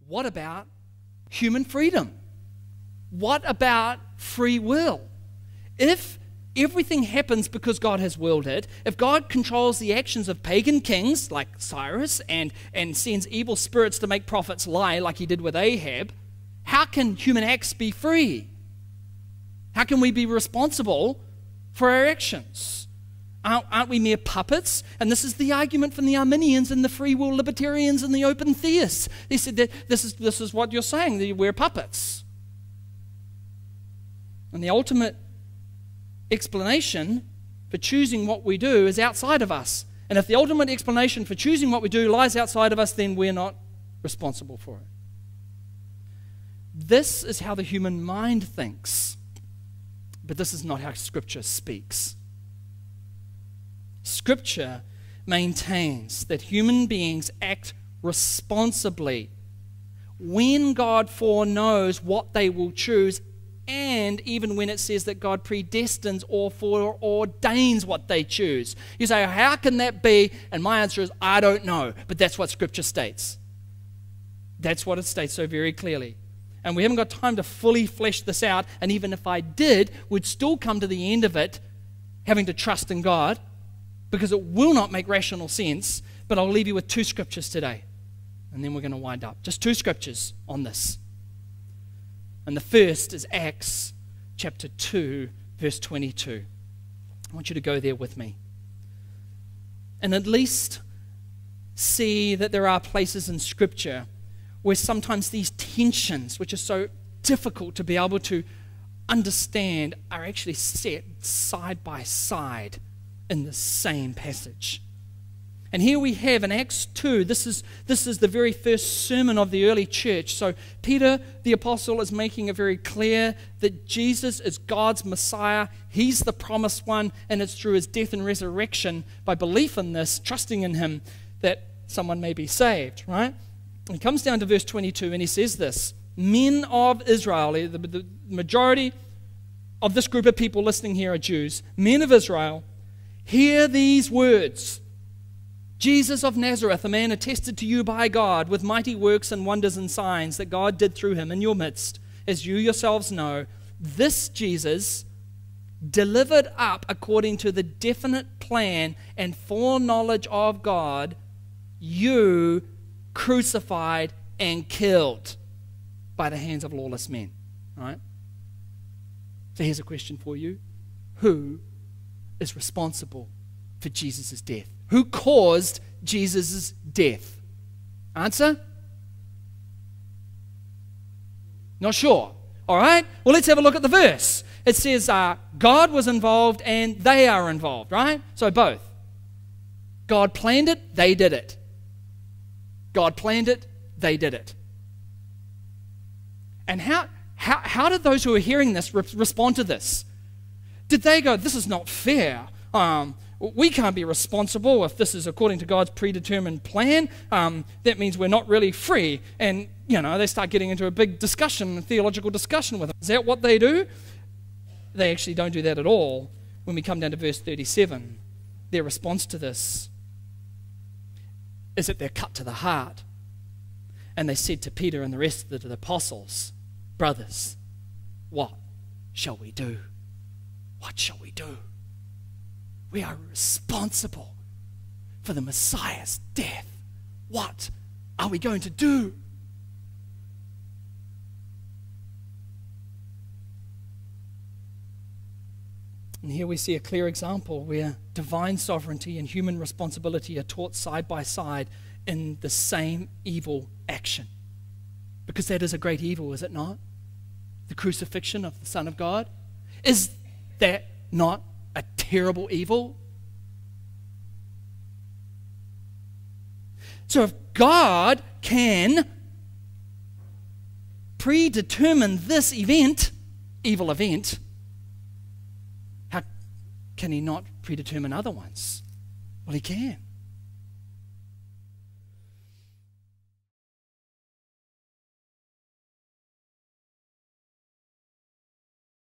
what about human freedom? What about free will? If everything happens because God has willed it, if God controls the actions of pagan kings like Cyrus and sends evil spirits to make prophets lie like he did with Ahab, how can human acts be free? How can we be responsible for our actions? Aren't we mere puppets? And this is the argument from the Arminians and the free will libertarians and the open theists. They said that this is what you're saying, that we're puppets. And the ultimate explanation for choosing what we do is outside of us. And if the ultimate explanation for choosing what we do lies outside of us, then we're not responsible for it. This is how the human mind thinks. But this is not how Scripture speaks. Scripture maintains that human beings act responsibly when God foreknows what they will choose, and even when it says that God predestines or foreordains what they choose. You say, how can that be? And my answer is, I don't know. But that's what Scripture states. That's what it states so very clearly. And we haven't got time to fully flesh this out, and even if I did, we'd still come to the end of it having to trust in God, because it will not make rational sense. But I'll leave you with 2 scriptures today, and then we're going to wind up. Just 2 scriptures on this. And the first is Acts chapter 2, verse 22. I want you to go there with me. And at least see that there are places in Scripture where sometimes these tensions, which are so difficult to be able to understand, are actually set side by side in the same passage. And here we have in Acts 2, this is the very first sermon of the early church. So Peter, the apostle, is making it very clear that Jesus is God's Messiah. He's the promised one, and it's through his death and resurrection, by belief in this, trusting in him, that someone may be saved, right? And he comes down to verse 22 and he says this: men of Israel, the majority of this group of people listening here are Jews, men of Israel, hear these words. Jesus of Nazareth, a man attested to you by God with mighty works and wonders and signs that God did through him in your midst, as you yourselves know, this Jesus, delivered up according to the definite plan and foreknowledge of God, you crucified and killed by the hands of lawless men. All right? So here's a question for you. Who is responsible for Jesus' death? Who caused Jesus' death? Answer? Not sure. All right? Well, let's have a look at the verse. It says God was involved and they are involved, right? So both. God planned it, they did it. God planned it, they did it. And how did those who are hearing this respond to this? Did they go, this is not fair? We can't be responsible if this is according to God's predetermined plan. That means we're not really free. And, they start getting into a big discussion, a theological discussion with them. Is that what they do? They actually don't do that at all. When we come down to verse 37, their response to this is that they're cut to the heart. And they said to Peter and the rest of the apostles, brothers, what shall we do? What shall we do? We are responsible for the Messiah's death. What are we going to do? And here we see a clear example where divine sovereignty and human responsibility are taught side by side in the same evil action. Because that is a great evil, is it not? The crucifixion of the Son of God. Is that not a terrible evil? So if God can predetermine this event, evil event, how can he not predetermine other ones? Well, he can.